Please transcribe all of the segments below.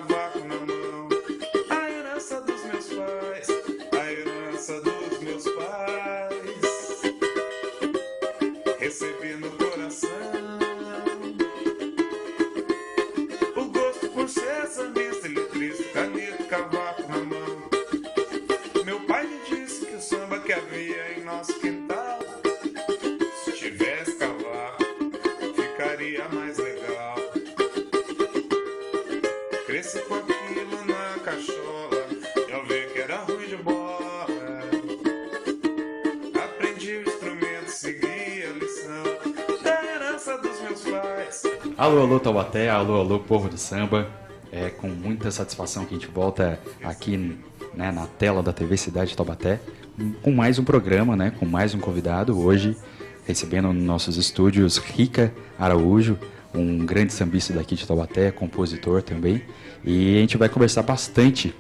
cavaco na mão. A herança dos meus pais, a herança dos meus pais, recebi no coração. O gosto por ser sambista, letrista, caneta, cavaco na mão. Meu pai me disse que o samba que havia em nosso quintal, se tivesse cavaco, ficaria mais legal. Cresci com aquilo na cachola, e ao ver que era ruim de bola, aprendi o instrumento, segui a lição da herança dos meus pais. Alô, alô Taubaté, alô, alô povo do samba. É com muita satisfação que a gente volta aqui, né, na tela da TV Cidade de Taubaté com mais um programa, né, com mais um convidado. Hoje recebendo nos nossos estúdios Rica Araújo, um grande sambista daqui de Taubaté, compositor também. E a gente vai conversar bastante,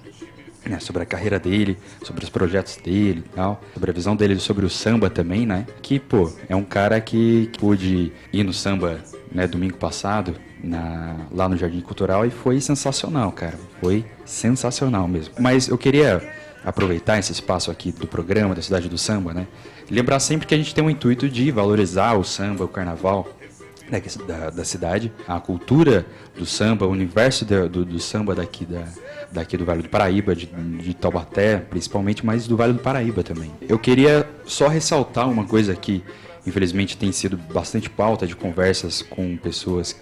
né, sobre a carreira dele, sobre os projetos dele e tal, sobre a visão dele sobre o samba também, né? Que, pô, é um cara que pôde ir no samba, né, domingo passado, lá no Jardim Cultural, e foi sensacional, cara. Foi sensacional mesmo. Mas eu queria aproveitar esse espaço aqui do programa da Cidade do Samba, né? Lembrar sempre que a gente tem o intuito de valorizar o samba, o carnaval, né, da cidade, a cultura do samba, o universo do samba daqui do Vale do Paraíba, de Taubaté principalmente, mas do Vale do Paraíba também. Eu queria só ressaltar uma coisa que infelizmente tem sido bastante pauta de conversas com pessoas,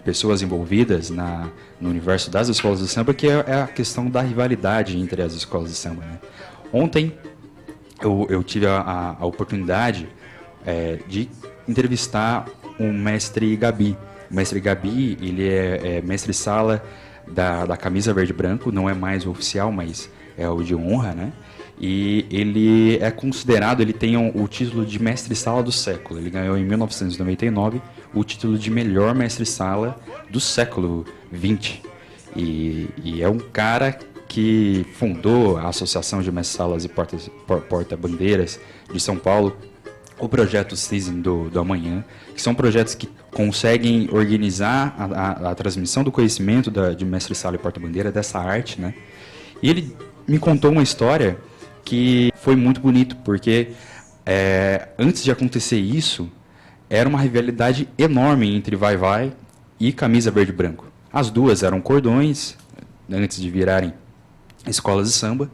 pessoas envolvidas no universo das escolas de samba, que é a questão da rivalidade entre as escolas de samba, né? Ontem eu tive a oportunidade de entrevistar o mestre Gabi. O mestre Gabi, ele é mestre-sala da camisa verde e branco, não é mais o oficial, mas é o de honra, né? E ele é considerado, ele tem o título de mestre-sala do século. Ele ganhou em 1999 o título de melhor mestre-sala do século XX. E é um cara que fundou a Associação de Mestres-Salas e Porta-Bandeiras de São Paulo, o projeto Season do Amanhã, que são projetos que conseguem organizar a transmissão do conhecimento de mestre-sala e porta-bandeira, dessa arte, né? E ele me contou uma história que foi muito bonito, porque antes de acontecer isso, era uma rivalidade enorme entre Vai-Vai e Camisa Verde e Branco. As duas eram cordões, antes de virarem escolas de samba.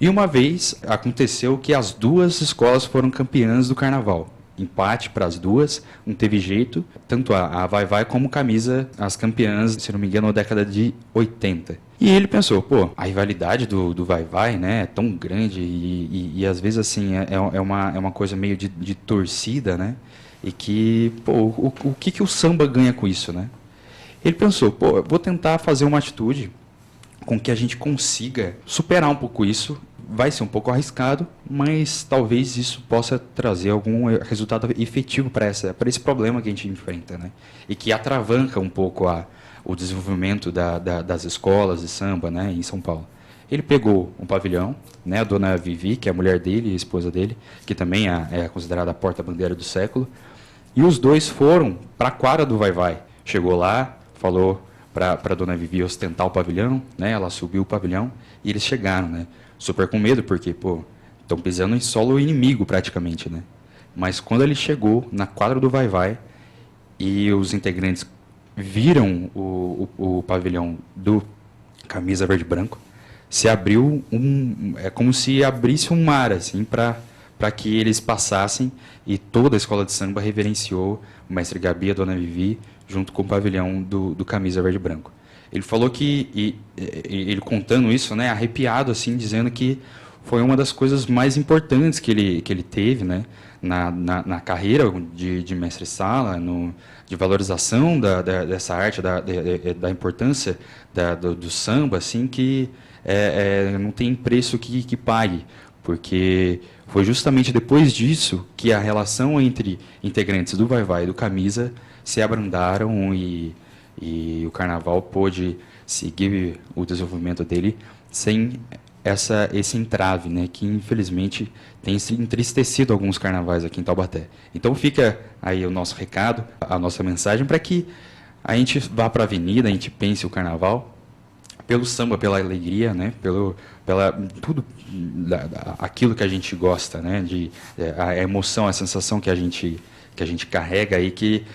E uma vez aconteceu que as duas escolas foram campeãs do carnaval. Empate para as duas, não teve jeito. Tanto a Vai-Vai como Camisa, as campeãs, se não me engano, na década de 80. E ele pensou, pô, a rivalidade do Vai-Vai, né, é tão grande e às vezes assim, é uma coisa meio de torcida, né? E que, pô, o que o samba ganha com isso, né? Ele pensou, pô, eu vou tentar fazer uma atitude com que a gente consiga superar um pouco isso. Vai ser um pouco arriscado, mas talvez isso possa trazer algum resultado efetivo para esse problema que a gente enfrenta, né? E que atravanca um pouco o desenvolvimento das escolas de samba, né, em São Paulo. Ele pegou um pavilhão, né, a dona Vivi, que é a mulher dele e a esposa dele, que também é considerada a porta-bandeira do século, e os dois foram para a quadra do Vai-Vai. Chegou lá, falou para a dona Vivi ostentar o pavilhão, né, ela subiu o pavilhão e eles chegaram, né, super com medo, porque, pô, estão pisando em solo inimigo praticamente, né? Mas quando ele chegou na quadra do Vai-Vai e os integrantes viram o pavilhão do Camisa Verde e Branco, se abriu é como se abrisse um mar, assim, para que eles passassem, e toda a escola de samba reverenciou o mestre Gabi e a dona Vivi junto com o pavilhão do Camisa Verde e Branco. Ele falou que, ele contando isso, né, arrepiado, assim, dizendo que foi uma das coisas mais importantes que ele teve, né, na carreira de mestre-sala, de valorização dessa arte, da importância do samba, assim, que não tem preço que pague, porque foi justamente depois disso que a relação entre integrantes do Vai-Vai e do Camisa se abrandaram e o carnaval pôde seguir o desenvolvimento dele sem esse entrave, né, que infelizmente tem se entristecido alguns carnavais aqui em Taubaté. Então fica aí o nosso recado, a nossa mensagem, para que a gente vá para a avenida, a gente pense o carnaval pelo samba, pela alegria, né? Pela tudo aquilo que a gente gosta, né? A emoção, a sensação que a gente carrega aí, que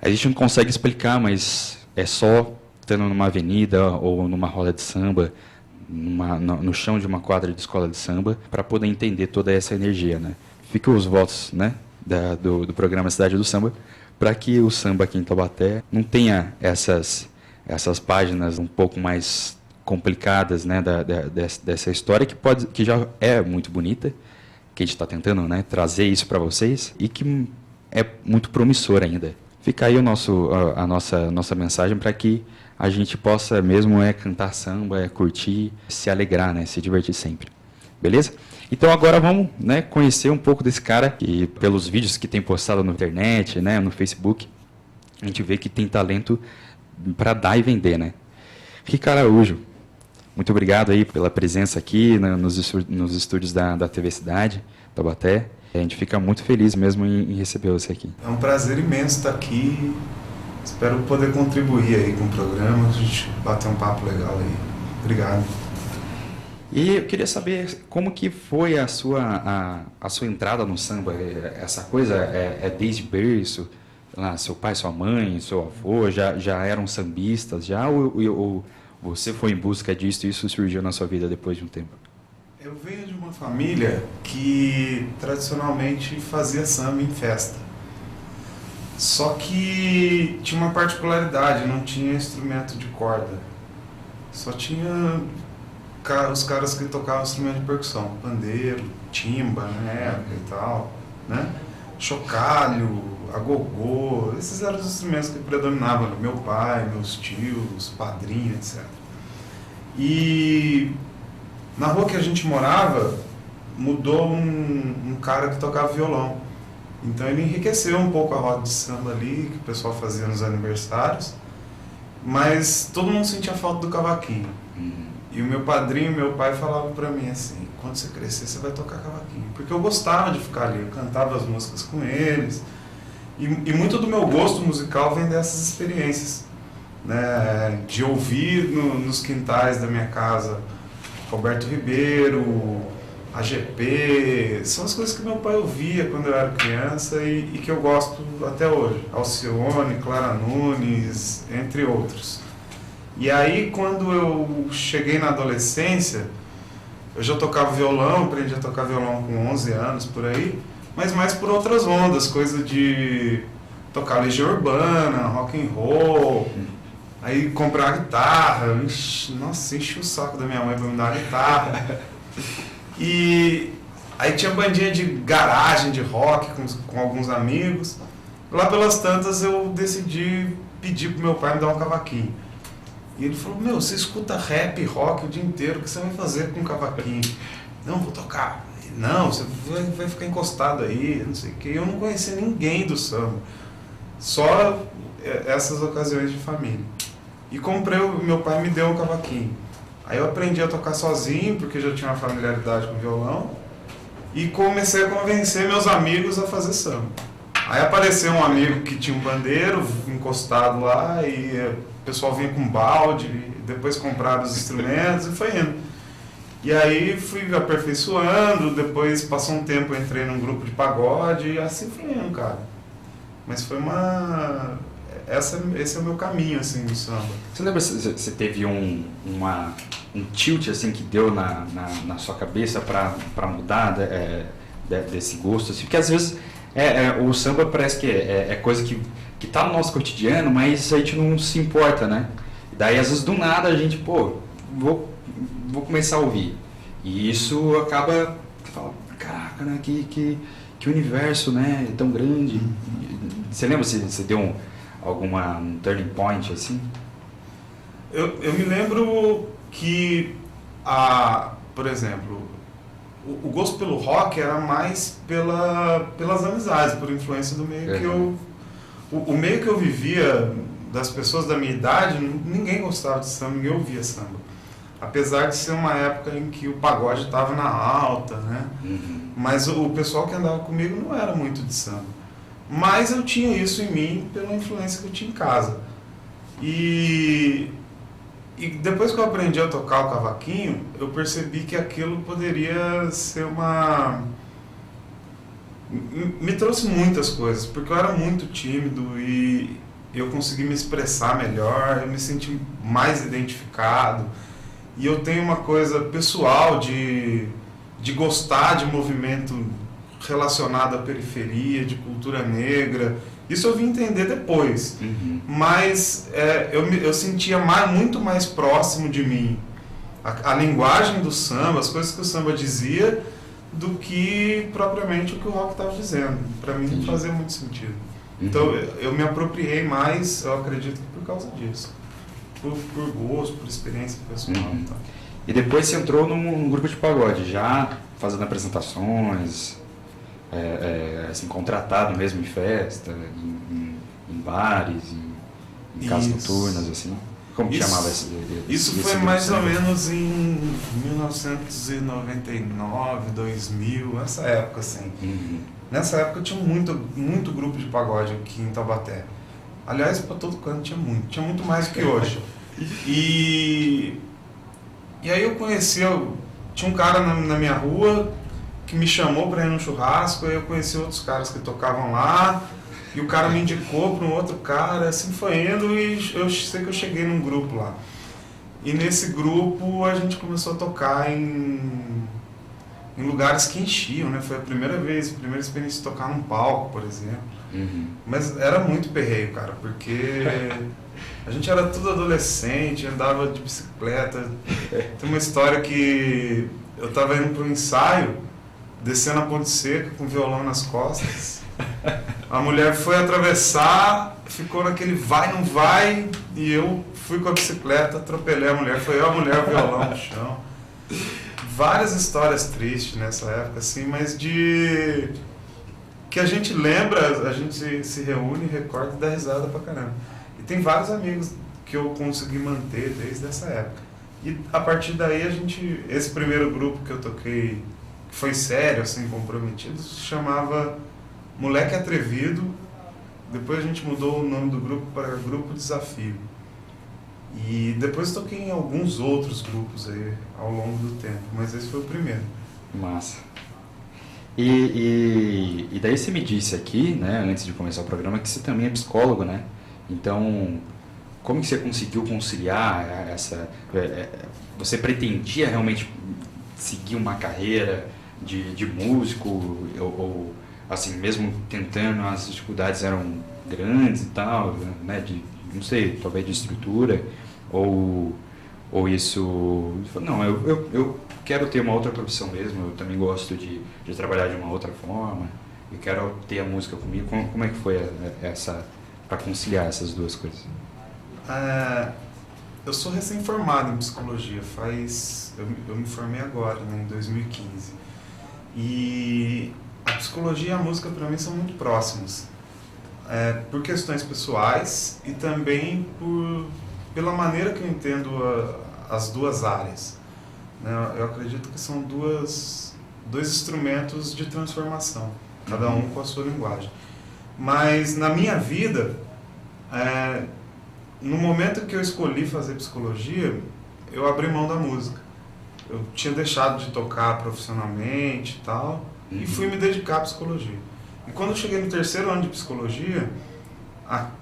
a gente não consegue explicar, mas é só estando numa avenida ou numa roda de samba, no chão de uma quadra de escola de samba, para poder entender toda essa energia, né? Ficam os votos, né? Do programa Cidade do Samba, para que o samba aqui em Taubaté não tenha essas páginas um pouco mais complicadas, né, dessa história que já é muito bonita, que a gente está tentando, né, trazer isso para vocês e que é muito promissor ainda. Fica aí a nossa mensagem para que a gente possa mesmo cantar samba, curtir, se alegrar, né, se divertir sempre. Beleza? Então agora vamos, né, conhecer um pouco desse cara que, pelos vídeos que tem postado na internet, né, no Facebook, a gente vê que tem talento para dar e vender, né? Ricardo Araújo, muito obrigado aí pela presença aqui nos estúdios da TV Cidade, Taubaté. A gente fica muito feliz mesmo em receber você aqui. É um prazer imenso estar aqui. Espero poder contribuir aí com o programa, a gente bater um papo legal aí. Obrigado. E eu queria saber como que foi a sua entrada no samba. Essa coisa é desde berço? Seu pai, sua mãe, seu avô já eram sambistas ou você foi em busca disso e isso surgiu na sua vida depois de um tempo? Eu venho de uma família que tradicionalmente fazia samba em festa. Só que tinha uma particularidade, não tinha instrumento de corda. Só tinha os caras que tocavam instrumento de percussão, pandeiro, timba na época e tal, né? Chocalho, agogô, esses eram os instrumentos que predominavam, meu pai, meus tios, padrinho, etc. E na rua que a gente morava, mudou um cara que tocava violão. Então ele enriqueceu um pouco a roda de samba ali, que o pessoal fazia nos aniversários, mas todo mundo sentia falta do cavaquinho. E o meu padrinho, meu pai, falava pra mim assim, quando você crescer, você vai tocar cavaquinho. Porque eu gostava de ficar ali, eu cantava as músicas com eles. E muito do meu gosto musical vem dessas experiências, né? De ouvir nos quintais da minha casa Roberto Ribeiro, AGP, são as coisas que meu pai ouvia quando eu era criança e que eu gosto até hoje. Alcione, Clara Nunes, entre outros. E aí, quando eu cheguei na adolescência, eu já tocava violão, aprendi a tocar violão com 11 anos, por aí, mas mais por outras ondas, coisa de tocar Legião Urbana, rock and roll, aí comprar guitarra, nossa, enchi o saco da minha mãe pra me dar uma guitarra. E aí tinha bandinha de garagem, de rock com alguns amigos. Lá pelas tantas eu decidi pedir pro meu pai me dar um cavaquinho. E ele falou, você escuta rap, rock o dia inteiro, o que você vai fazer com um cavaquinho? Não, vou tocar. Não, você vai ficar encostado aí, não sei o quê. Eu não conhecia ninguém do samba. Só essas ocasiões de família. E meu pai me deu um cavaquinho. Aí eu aprendi a tocar sozinho, porque já tinha uma familiaridade com o violão. E comecei a convencer meus amigos a fazer samba. Aí apareceu um amigo que tinha um pandeiro encostado lá, e o pessoal vinha com balde, depois compraram os instrumentos e foi indo. E aí fui aperfeiçoando, depois passou um tempo, eu entrei num grupo de pagode e assim foi indo, cara. Mas foi esse é o meu caminho, assim, no samba. Você lembra se você teve um tilt, assim, que deu na sua cabeça para mudar desse gosto, assim? Porque às vezes o samba parece que é coisa que tá no nosso cotidiano, mas a gente não se importa, né? E daí, às vezes, do nada, a gente, vou começar a ouvir. E isso acaba, fala, caraca, né? Que universo, né? É tão grande. Você lembra se você deu um turning point, assim? Eu me lembro que, por exemplo, o gosto pelo rock era mais pelas amizades, por influência do meio que eu... O meio que eu vivia, das pessoas da minha idade, ninguém gostava de samba, ninguém ouvia samba. Apesar de ser uma época em que o pagode estava na alta, né? Uhum. Mas o pessoal que andava comigo não era muito de samba. Mas eu tinha isso em mim pela influência que eu tinha em casa. E depois que eu aprendi a tocar o cavaquinho, eu percebi que aquilo poderia ser me trouxe muitas coisas, porque eu era muito tímido e eu consegui me expressar melhor, eu me senti mais identificado. E eu tenho uma coisa pessoal de gostar de movimento relacionado à periferia, de cultura negra. Isso eu vim entender depois. Mas eu sentia muito mais próximo de mim a linguagem do samba, as coisas que o samba dizia, do que propriamente o que o rock estava dizendo. Para mim não fazia muito sentido. Então eu me apropriei mais, eu acredito que por causa disso. Por gosto, por experiência pessoal. Tá? E depois você entrou num grupo de pagode, já fazendo apresentações, assim, contratado mesmo em festa, em bares, em casas noturnas, assim. Como que chamava esse Isso foi mais ou menos em 1999, 2000, essa época, assim. Nessa época tinha muito grupo de pagode aqui em Taubaté. Aliás, para todo canto tinha muito mais do que hoje. E aí eu tinha um cara na minha rua que me chamou para ir num churrasco, aí eu conheci outros caras que tocavam lá, e o cara me indicou para um outro cara, assim foi indo, e eu sei que eu cheguei num grupo lá. E nesse grupo a gente começou a tocar em lugares que enchiam, né? Foi a primeira experiência de tocar num palco, por exemplo. Mas era muito perreio, cara, porque a gente era tudo adolescente, andava de bicicleta. Tem uma história que eu estava indo para um ensaio, descendo a Ponte Seca com o violão nas costas. A mulher foi atravessar, ficou naquele vai, não vai, e eu fui com a bicicleta, atropelei a mulher, foi eu, a mulher, o violão no chão. Várias histórias tristes nessa época, assim, mas que a gente lembra, a gente se reúne, recorda e dá risada pra caramba. E tem vários amigos que eu consegui manter desde essa época. E a partir daí esse primeiro grupo que eu toquei, que foi sério, assim, comprometido, se chamava Moleque Atrevido. Depois a gente mudou o nome do grupo para Grupo Desafio. E depois toquei em alguns outros grupos aí ao longo do tempo, mas esse foi o primeiro. Massa. E daí você me disse aqui, né, antes de começar o programa, que você também é psicólogo, né? Então, como que você conseguiu conciliar essa... você pretendia realmente seguir uma carreira de músico, ou assim, mesmo tentando, as dificuldades eram grandes e tal, né, não sei, talvez de estrutura, ou isso... Não, eu quero ter uma outra profissão mesmo, eu também gosto de trabalhar de uma outra forma, eu quero ter a música comigo. Como é que foi para conciliar essas duas coisas? Eu sou recém-formado em psicologia, eu me formei agora, né, em 2015. E a psicologia e a música para mim são muito próximas, por questões pessoais e também pela maneira que eu entendo as duas áreas. Eu acredito que são dois instrumentos de transformação, cada um com a sua linguagem. Mas na minha vida, no momento que eu escolhi fazer psicologia, eu abri mão da música. Eu tinha deixado de tocar profissionalmente e tal, e fui me dedicar à psicologia. E quando eu cheguei no terceiro ano de psicologia,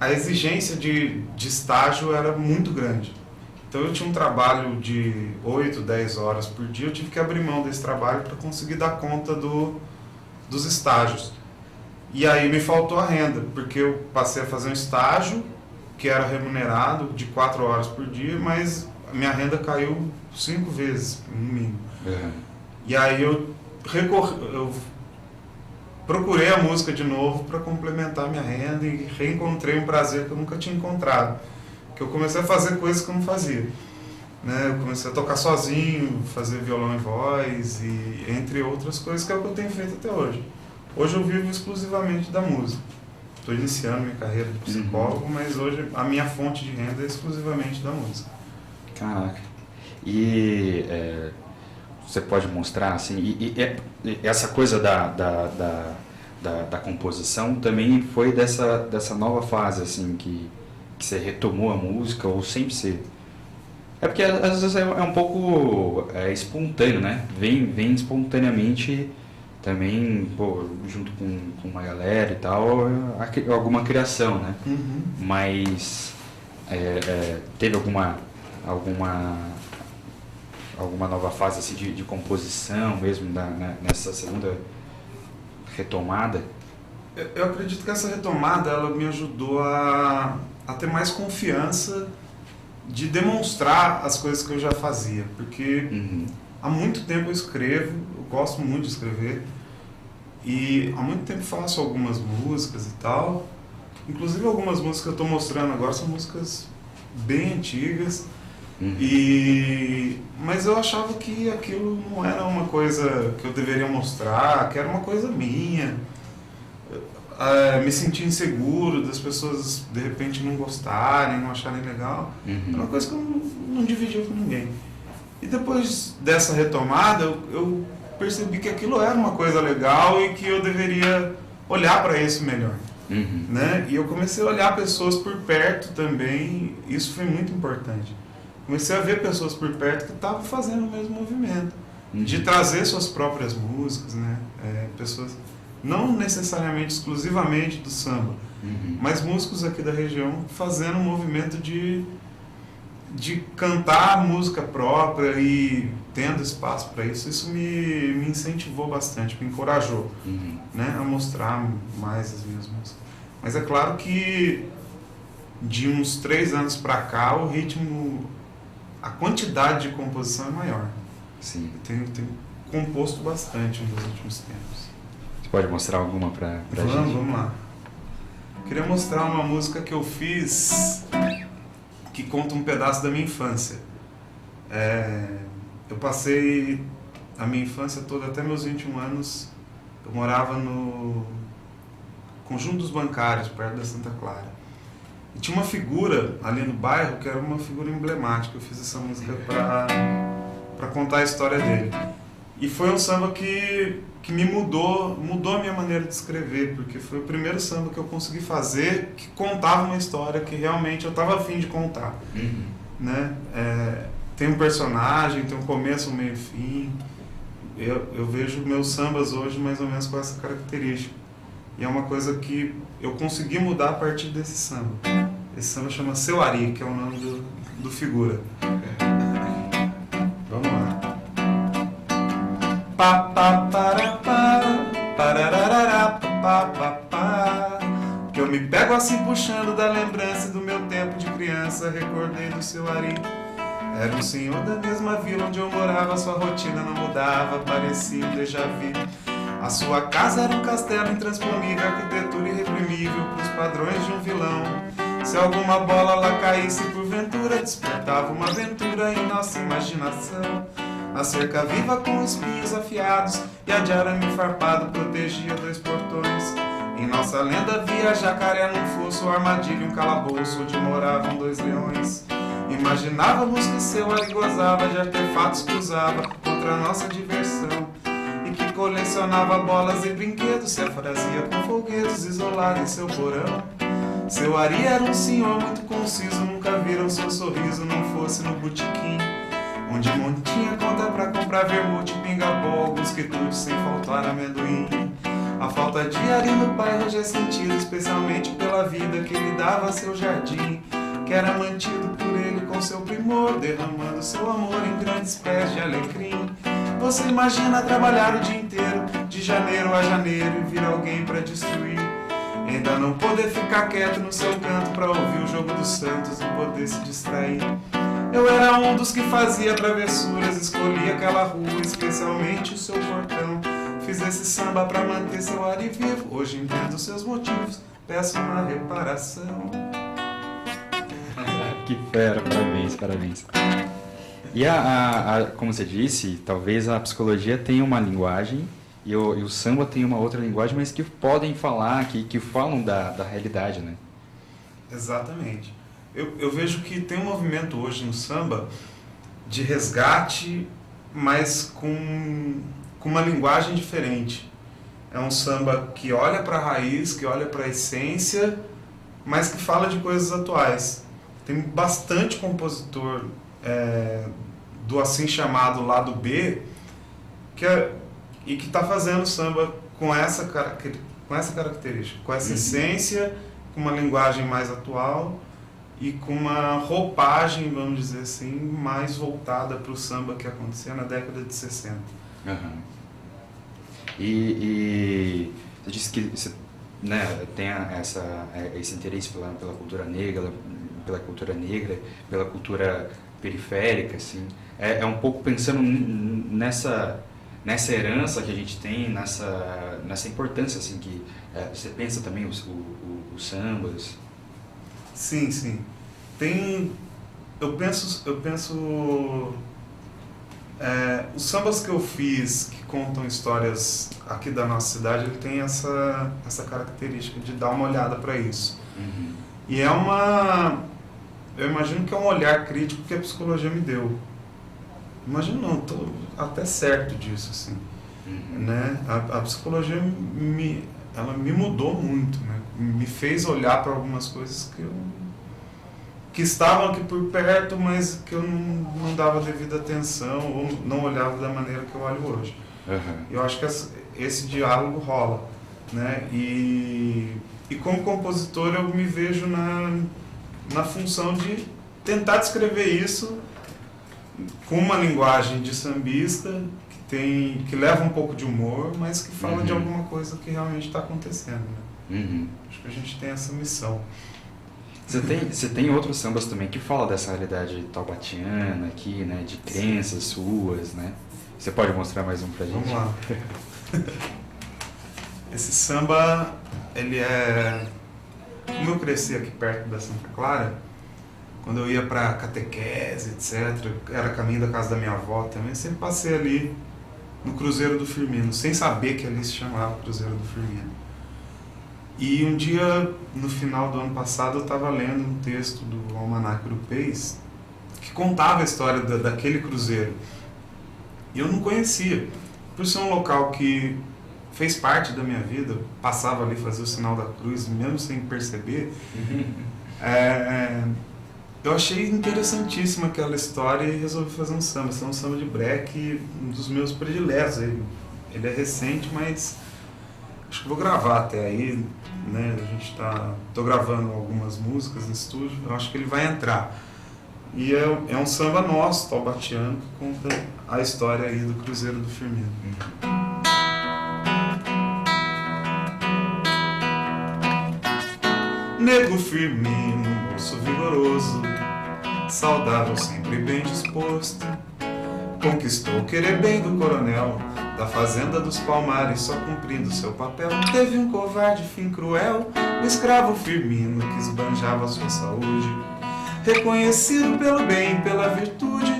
a exigência de estágio era muito grande. Então eu tinha um trabalho de 8, 10 horas por dia, eu tive que abrir mão desse trabalho para conseguir dar conta dos estágios. E aí me faltou a renda, porque eu passei a fazer um estágio que era remunerado de 4 horas por dia, mas a minha renda caiu 5 vezes, no mínimo. E aí eu procurei a música de novo para complementar minha renda e reencontrei um prazer que eu nunca tinha encontrado. Que eu comecei a fazer coisas que eu não fazia. Né? Eu comecei a tocar sozinho, fazer violão e voz, e entre outras coisas, que é o que eu tenho feito até hoje. Hoje eu vivo exclusivamente da música. Estou iniciando minha carreira de psicólogo, mas hoje a minha fonte de renda é exclusivamente da música. Caraca. E você pode mostrar, assim, e essa coisa da composição também foi dessa nova fase, assim, que que você retomou a música ou sempre você... É porque às vezes é um pouco espontâneo, né? Vem espontaneamente também, pô, junto com uma galera e tal, alguma criação, né? Uhum. Mas teve alguma nova fase assim, de composição mesmo nessa segunda retomada? Eu acredito que essa retomada ela me ajudou a ter mais confiança de demonstrar as coisas que eu já fazia, porque há muito tempo eu escrevo, eu gosto muito de escrever, e há muito tempo faço algumas músicas e tal, inclusive algumas músicas que eu estou mostrando agora são músicas bem antigas, mas eu achava que aquilo não era uma coisa que eu deveria mostrar, que era uma coisa minha. Me sentir inseguro das pessoas de repente não gostarem, não acharem legal. Era uma coisa que eu não dividia com ninguém. E depois dessa retomada eu percebi que aquilo era uma coisa legal e que eu deveria olhar para isso melhor. Né? E eu comecei a olhar pessoas por perto também, isso foi muito importante. Comecei a ver pessoas por perto que estavam fazendo o mesmo movimento, de trazer suas próprias músicas, né? Pessoas não necessariamente exclusivamente do samba, mas músicos aqui da região fazendo um movimento de cantar música própria e tendo espaço para isso. Isso me incentivou bastante, me encorajou, né, a mostrar mais as minhas músicas. Mas é claro que de uns 3 anos para cá o ritmo, a quantidade de composição é maior. Sim. Tenho composto bastante nos últimos tempos. Você pode mostrar alguma pra gente? Vamos lá. Queria mostrar uma música que eu fiz que conta um pedaço da minha infância. Eu passei a minha infância toda, até meus 21 anos, eu morava no Conjunto dos Bancários, perto da Santa Clara. E tinha uma figura ali no bairro que era uma figura emblemática. Eu fiz essa música para contar a história dele. E foi um samba que me mudou a minha maneira de escrever, porque foi o primeiro samba que eu consegui fazer que contava uma história que realmente eu estava a fim de contar. Né? Tem um personagem, tem um começo, um meio e fim. Eu vejo meus sambas hoje mais ou menos com essa característica. E é uma coisa que eu consegui mudar a partir desse samba. Esse samba chama Seu Ari, que é o nome do figura. Vamos lá. Que eu me pego assim puxando da lembrança do meu tempo de criança, recordei do Seu Ari. Era um senhor da mesma vila onde eu morava, sua rotina não mudava, parecia um déjà vu. A sua casa era um castelo intransponível, arquitetura irreprimível pros padrões de um vilão. Se alguma bola lá caísse porventura, despertava uma aventura em nossa imaginação. A cerca viva com espinhos afiados e a de arame farpado protegia 2 portões. Em nossa lenda havia jacaré num fosso, armadilha, um calabouço onde moravam 2 leões. Imaginávamos que Seu Ari gozava de artefatos que usava contra a nossa diversão, e que colecionava bolas e brinquedos, se afrazia com folguedos isolado em seu porão. Seu Ari era um senhor muito conciso, nunca viram seu sorriso não fosse no botequim, onde montinha conta pra comprar vermute, pinga-bol, alguns quitutes, sem faltar amendoim. A falta de Ari no bairro já é sentido, especialmente pela vida que ele dava a seu jardim, que era mantido por ele com seu primor, derramando seu amor em grandes pés de alecrim. Você imagina trabalhar o dia inteiro, de janeiro a janeiro, e vir alguém pra destruir, ainda não poder ficar quieto no seu canto pra ouvir o jogo dos santos e poder se distrair. Eu era um dos que fazia travessuras, escolhia aquela rua, especialmente o seu portão. Fiz esse samba pra manter Seu Ari vivo, hoje entendo seus motivos, peço uma reparação. Que fera, parabéns. E como você disse, talvez a psicologia tenha uma linguagem e o samba tem uma outra linguagem, mas que podem falar, que falam da realidade, né? Exatamente. Eu vejo que tem um movimento hoje no samba de resgate, mas com uma linguagem diferente. É um samba que olha para a raiz, que olha para a essência, mas que fala de coisas atuais. Tem bastante compositor do assim chamado lado B e que está fazendo samba com essa característica, com essa essência, com uma linguagem mais atual e com uma roupagem, vamos dizer assim, mais voltada para o samba que acontecia na década de 60. Uhum. E você disse que você, né, tem esse interesse pela cultura negra, pela cultura periférica, assim. É um pouco pensando nessa herança que a gente tem, nessa importância, assim, que você pensa também os sambas. Sim, sim. Eu penso os sambas que eu fiz, que contam histórias aqui da nossa cidade, ele tem essa característica de dar uma olhada para isso. Uhum. E eu imagino que é um olhar crítico que a psicologia me deu. Imagino não, estou até certo disso, assim. Né? A psicologia ela me mudou muito, né? Me fez olhar para algumas coisas que estavam aqui por perto, mas que eu não dava devida atenção ou não olhava da maneira que eu olho hoje. Uhum. Eu acho que esse diálogo rola, né? E como compositor eu me vejo na função de tentar descrever isso com uma linguagem de sambista que leva um pouco de humor, mas que fala de alguma coisa que realmente está acontecendo, né? Uhum. Acho que a gente tem essa missão. Você tem outros sambas também que falam dessa realidade taubatiana aqui, né, de crenças suas, né? Você pode mostrar mais um pra gente? Vamos lá. Esse samba, ele é... Como eu cresci aqui perto da Santa Clara, quando eu ia para catequese, etc., era caminho da casa da minha avó também, eu sempre passei ali no Cruzeiro do Firmino, sem saber que ali se chamava Cruzeiro do Firmino. E um dia, no final do ano passado, eu estava lendo um texto do Almanaque Urupês que contava a história daquele cruzeiro. E eu não conhecia. Por ser um local que fez parte da minha vida, eu passava ali, fazia o sinal da cruz, mesmo sem perceber. Eu achei interessantíssima aquela história e resolvi fazer um samba. Esse é um samba de break, um dos meus prediletos. Ele é recente, mas acho que vou gravar até aí, né? Tô gravando algumas músicas no estúdio, eu acho que ele vai entrar. E é um samba nosso, taubatiano, que conta a história aí do Cruzeiro do Firmino. Nego Firmino, moço vigoroso, saudável, sempre bem disposto, conquistou o querer bem do coronel, da fazenda dos Palmares, só cumprindo seu papel. Teve um covarde fim cruel, o escravo Firmino, que esbanjava sua saúde, reconhecido pelo bem e pela virtude.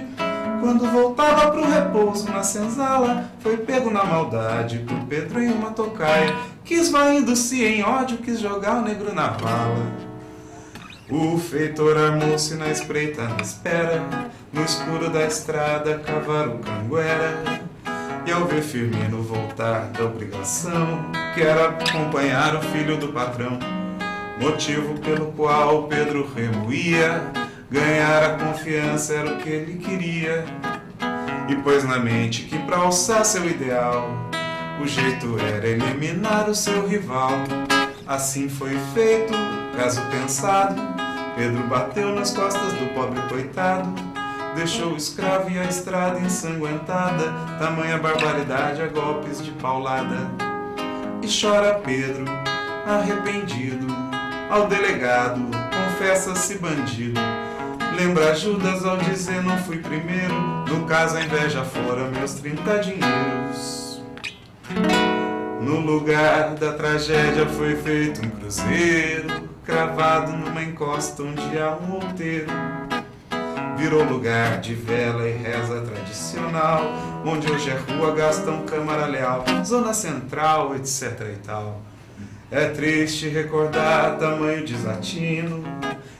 Quando voltava pro repouso na senzala, foi pego na maldade por Pedro em uma tocaia, que esvaindo-se em ódio quis jogar o negro na vala. O feitor armou-se na espreita, na espera, no escuro da estrada cavar o canguera. E ao ver Firmino voltar da obrigação, que era acompanhar o filho do patrão, motivo pelo qual Pedro remoía, ganhar a confiança era o que ele queria, e pôs na mente que pra alçar seu ideal, o jeito era eliminar o seu rival. Assim foi feito, caso pensado, Pedro bateu nas costas do pobre coitado, deixou o escravo e a estrada ensanguentada, tamanha barbaridade a golpes de paulada. E chora Pedro, arrependido, ao delegado, confessa-se bandido. Lembra Judas ao dizer não fui primeiro, no caso a inveja fora meus 30 dinheiros. No lugar da tragédia foi feito um cruzeiro, cravado numa encosta onde há um outeiro. Virou lugar de vela e reza tradicional, onde hoje é rua Gastão Câmara Leal, zona central, etc e tal. É triste recordar tamanho desatino,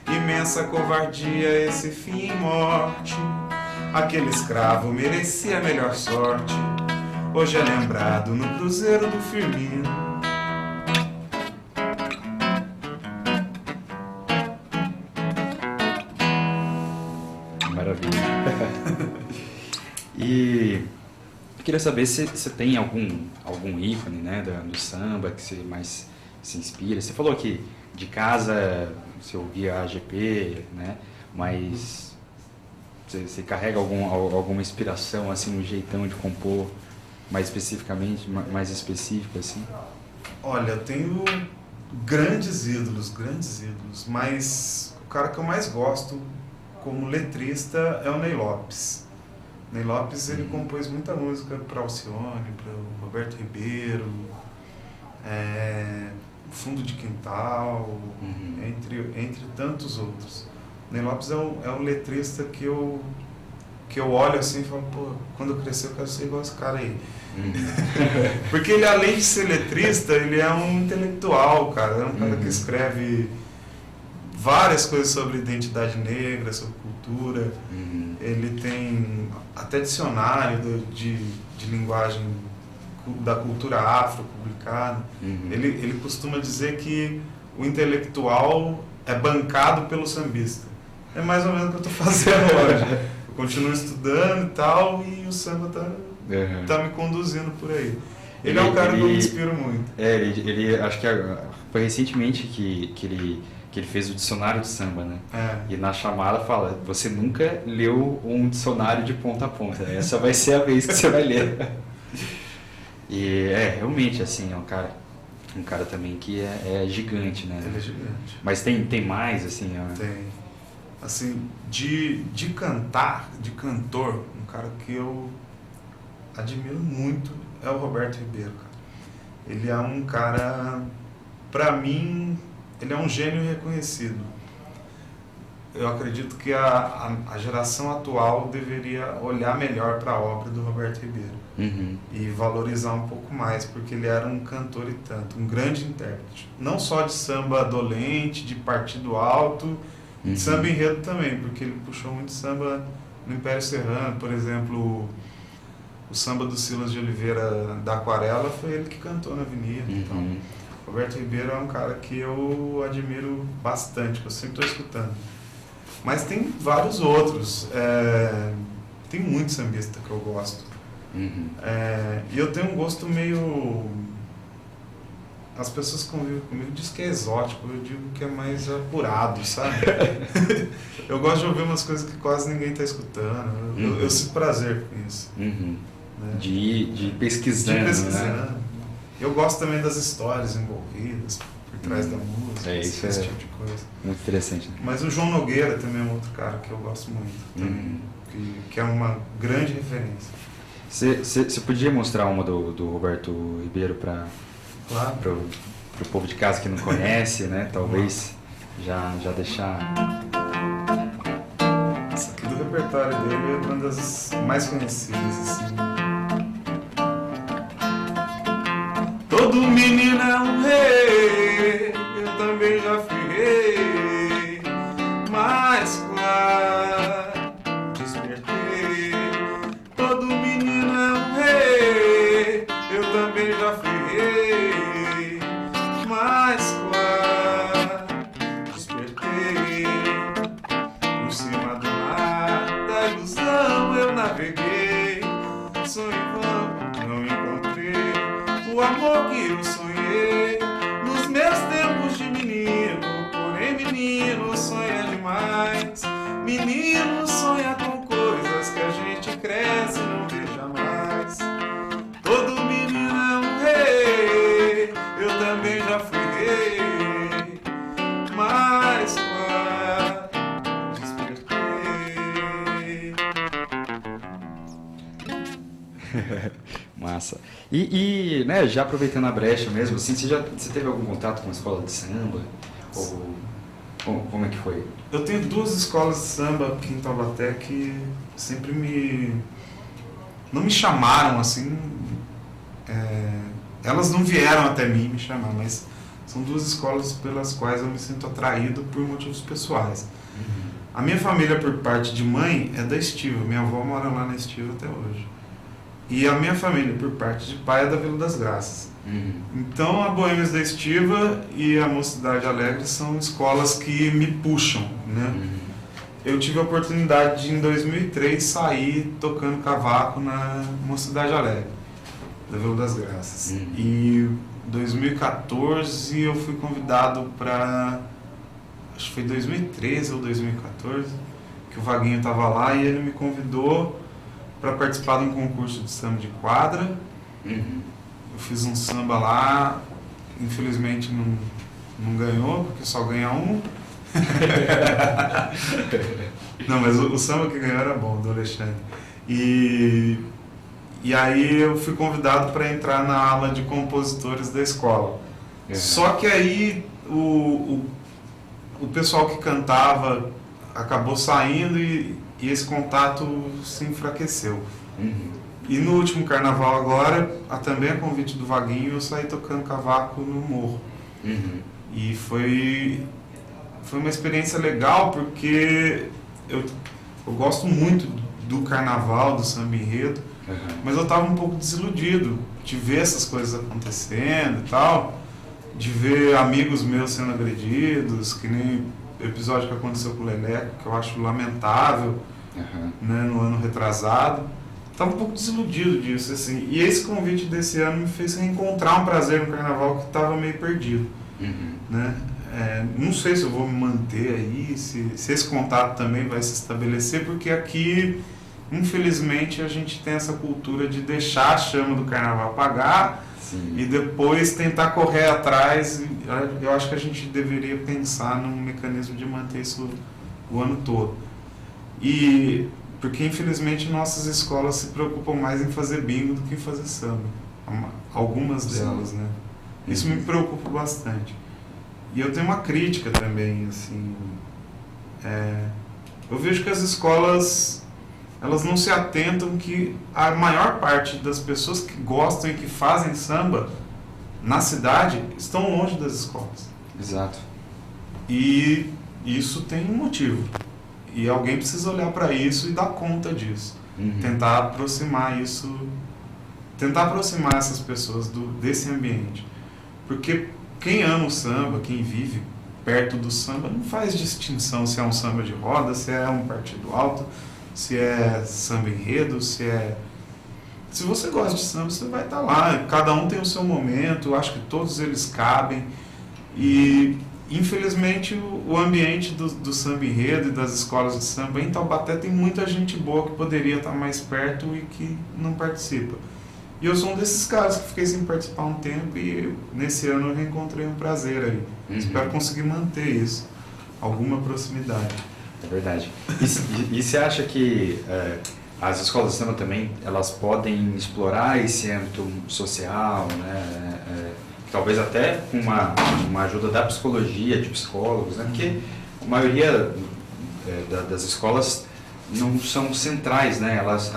imensa covardia, esse fim em morte. Aquele escravo merecia a melhor sorte, hoje é lembrado no Cruzeiro do Firmino. E eu queria saber se você tem algum ícone, né, do samba que você mais se inspira. Você falou que de casa você ouvia AGP, né, mas você carrega alguma inspiração assim no jeitão de compor mais especificamente, mais específico assim? Olha, eu tenho grandes ídolos, mas o cara que eu mais gosto como letrista é o Ney Lopes. Ney Lopes, ele compôs muita música para Alcione, para o Roberto Ribeiro, Fundo de Quintal, entre tantos outros. Ney Lopes é um letrista que eu olho assim e falo, pô, quando eu crescer eu quero ser igual esse cara aí. Porque ele, além de ser letrista, ele é um intelectual, cara. É um cara que escreve várias coisas sobre identidade negra, sobre cultura. Ele tem até dicionário de linguagem da cultura afro publicado. Ele costuma dizer que o intelectual é bancado pelo sambista. É mais ou menos o que eu estou fazendo hoje. Eu continuo estudando e tal, e o samba tá me conduzindo por aí. Ele é um cara que eu me inspiro muito. Ele acho que foi recentemente que ele fez o dicionário de samba, né? E na chamada fala, você nunca leu um dicionário de ponta a ponta, essa vai ser a vez que você vai ler. E realmente, assim, é um cara também que é gigante, né? Ele é gigante. Mas tem mais, assim? Tem. Assim, de cantor, um cara que eu admiro muito é o Roberto Ribeiro, cara. Ele é um cara, pra mim, ele é um gênio reconhecido. Eu acredito que a geração atual deveria olhar melhor para a obra do Roberto Ribeiro e valorizar um pouco mais, porque ele era um cantor e tanto, um grande intérprete. Não só de samba dolente, de partido alto, de samba enredo também, porque ele puxou muito samba no Império Serrano. Por exemplo, o samba do Silas de Oliveira da Aquarela foi ele que cantou na Avenida. Então, Roberto Ribeiro é um cara que eu admiro bastante, que eu sempre estou escutando. Mas tem vários outros. Tem muito sambista que eu gosto. E eu tenho um gosto meio... As pessoas que convivem comigo dizem que é exótico, eu digo que é mais apurado, sabe? Eu gosto de ouvir umas coisas que quase ninguém está escutando. Eu sinto prazer com isso. Né? De ir pesquisando. Né? Eu gosto também das histórias envolvidas por trás da música, esse tipo de coisa. Muito interessante. Né? Mas o João Nogueira também é um outro cara que eu gosto muito, também, que é uma grande referência. Você podia mostrar uma do Roberto Ribeiro para o povo de casa que não conhece, né? Talvez já deixar... Essa aqui do repertório dele é uma das mais conhecidas, assim. Todo menino é um rei, eu também já fui rei, mas claro, despertei. Todo menino é um rei, eu também já fui rei, mas claro, despertei. Por cima do mar da ilusão eu naveguei, sonho em vão, não encontrei o amor que eu sonhei nos meus tempos de menino. Porém menino sonha demais, menino sonha com coisas que a gente cresce e não vê jamais. Todo menino é um rei, eu também já fui rei, mas claro, despertei. Massa. E né, já aproveitando a brecha mesmo, assim, você teve algum contato com a escola de samba? Ou como é que foi? Eu tenho 2 escolas de samba aqui em Taubaté que sempre não me chamaram assim, elas não vieram até mim me chamar, mas são 2 escolas pelas quais eu me sinto atraído por motivos pessoais. A minha família por parte de mãe é da Estiva, minha avó mora lá na Estiva até hoje. E a minha família por parte de pai é da Vila das Graças. Então a Boêmios da Estiva e a Mocidade Alegre são escolas que me puxam, né? eu tive a oportunidade de, em 2003, sair tocando cavaco na Mocidade Alegre, da Vila das Graças. E em 2014 eu fui convidado para, acho que foi 2013 ou 2014, que o Vaguinho estava lá e ele me convidou para participar de um concurso de samba de quadra. Eu fiz um samba lá, infelizmente não ganhou, porque só ganha um. Não, mas o samba que ganhou era bom, do Alexandre. E aí eu fui convidado para entrar na ala de compositores da escola. Só que aí o pessoal que cantava acabou saindo e esse contato se enfraqueceu. E no último carnaval agora, também a convite do Vaguinho, eu saí tocando cavaco no morro. E foi uma experiência legal, porque eu gosto muito do carnaval, do samba enredo, mas eu estava um pouco desiludido de ver essas coisas acontecendo e tal, de ver amigos meus sendo agredidos, que nem o episódio que aconteceu com o Leleco, que eu acho lamentável, né, no ano retrasado. Estava um pouco desiludido disso, assim. E esse convite desse ano me fez reencontrar um prazer no carnaval que estava meio perdido, né? Não sei se eu vou me manter aí, se esse contato também vai se estabelecer, porque aqui, infelizmente, a gente tem essa cultura de deixar a chama do carnaval apagar. Sim. E depois tentar correr atrás. Eu acho que a gente deveria pensar num mecanismo de manter isso o ano todo. E porque, infelizmente, nossas escolas se preocupam mais em fazer bingo do que em fazer samba. Algumas delas, né? Isso me preocupa bastante. E eu tenho uma crítica também, assim, eu vejo que as escolas, elas não se atentam que a maior parte das pessoas que gostam e que fazem samba na cidade estão longe das escolas. Exato. E isso tem um motivo. E alguém precisa olhar para isso e dar conta disso. Tentar aproximar essas pessoas desse ambiente. Porque quem ama o samba, quem vive perto do samba, não faz distinção se é um samba de roda, se é um partido alto, se é samba enredo, se você gosta de samba, você vai estar lá. Cada um tem o seu momento, eu acho que todos eles cabem. E, infelizmente, o ambiente do samba enredo e das escolas de samba em Taubaté tem muita gente boa que poderia estar mais perto e que não participa. E eu sou um desses caras que fiquei sem participar um tempo e nesse ano eu reencontrei um prazer aí. Espero conseguir manter isso, alguma proximidade. É verdade. E você acha que as escolas de samba também, elas podem explorar esse âmbito social, né? Talvez até com uma ajuda da psicologia, de psicólogos, né? Porque a maioria das escolas não são centrais, né? Elas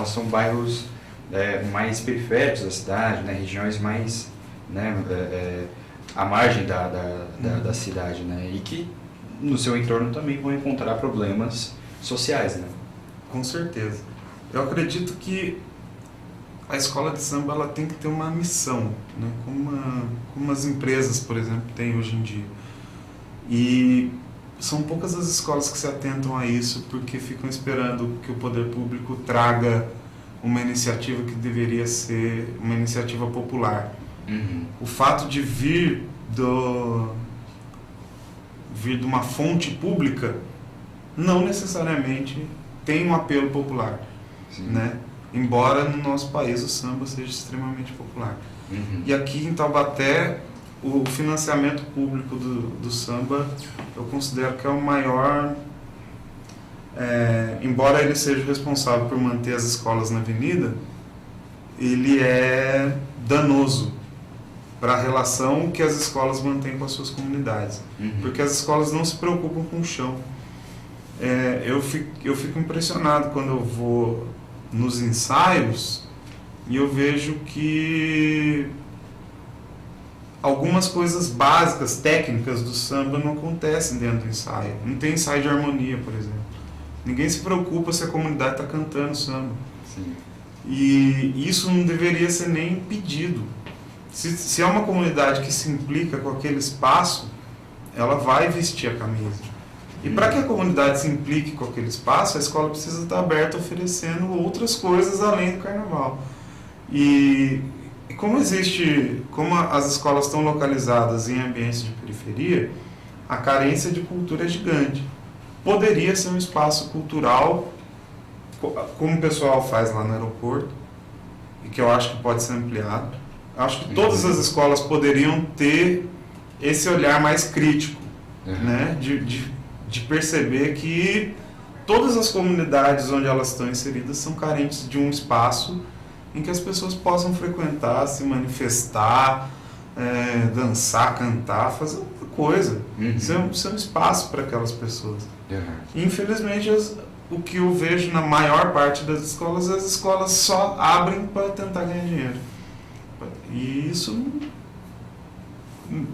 são bairros mais periféricos da cidade, né? Regiões mais, né? À margem da cidade, né? E que no seu entorno também vão encontrar problemas sociais, né? Com certeza. Eu acredito que a escola de samba ela tem que ter uma missão, né? Como as empresas, por exemplo, têm hoje em dia. E são poucas as escolas que se atentam a isso porque ficam esperando que o poder público traga uma iniciativa que deveria ser uma iniciativa popular. O fato de vir de uma fonte pública não necessariamente tem um apelo popular, né? Embora no nosso país o samba seja extremamente popular. E aqui em Taubaté, o financiamento público do samba, eu considero que é o maior, embora ele seja responsável por manter as escolas na avenida, ele é danoso para a relação que as escolas mantêm com as suas comunidades. Porque as escolas não se preocupam com o chão. Eu fico impressionado quando eu vou nos ensaios e eu vejo que algumas coisas básicas, técnicas do samba não acontecem dentro do ensaio. Não tem ensaio de harmonia, por exemplo. Ninguém se preocupa se a comunidade está cantando samba. Sim. E isso não deveria ser nem pedido. Se é uma comunidade que se implica com aquele espaço, ela vai vestir a camisa. E para que a comunidade se implique com aquele espaço, a escola precisa estar aberta oferecendo outras coisas além do carnaval. E como as escolas estão localizadas em ambientes de periferia, a carência de cultura é gigante. Poderia ser um espaço cultural, como o pessoal faz lá no aeroporto, e que eu acho que pode ser ampliado. Acho que todas as escolas poderiam ter esse olhar mais crítico, né? De perceber que todas as comunidades onde elas estão inseridas são carentes de um espaço em que as pessoas possam frequentar, se manifestar, dançar, cantar, fazer outra coisa. Ser um espaço para aquelas pessoas. E, infelizmente, o que eu vejo na maior parte das escolas, as escolas só abrem para tentar ganhar dinheiro. E isso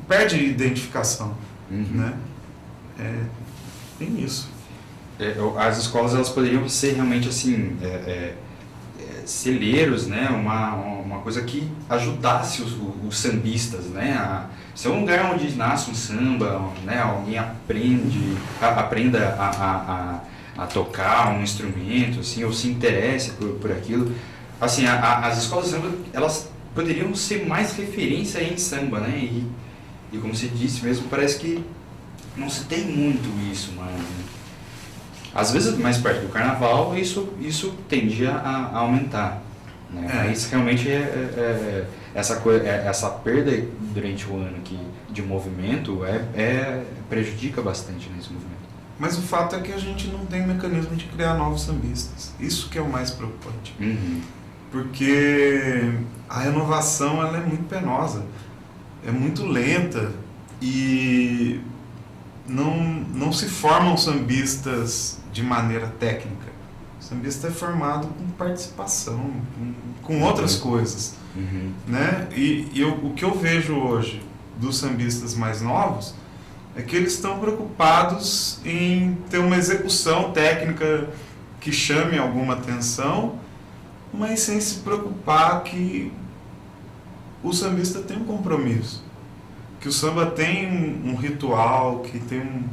perde identificação, né? Tem isso. As escolas, elas poderiam ser realmente assim, celeiros, né? Uma coisa que ajudasse os sambistas, né? A ser um lugar onde nasce um samba, né? Alguém aprenda a tocar um instrumento, assim, ou se interesse por aquilo. Assim, as escolas de samba, elas poderiam ser mais referência em samba, né? E como você disse mesmo, parece que não se tem muito isso, mas às vezes mais perto do carnaval isso tende a aumentar, né? Mas realmente essa perda durante o ano aqui de movimento prejudica bastante nesse movimento. Mas o fato é que a gente não tem mecanismo de criar novos sambistas. Isso que é o mais preocupante. Porque a renovação ela é muito penosa, é muito lenta e não se formam sambistas de maneira técnica. O sambista é formado com participação, com outras coisas. Né? E o que eu vejo hoje dos sambistas mais novos é que eles estão preocupados em ter uma execução técnica que chame alguma atenção, mas sem se preocupar que o sambista tem um compromisso, que o samba tem um ritual, que tem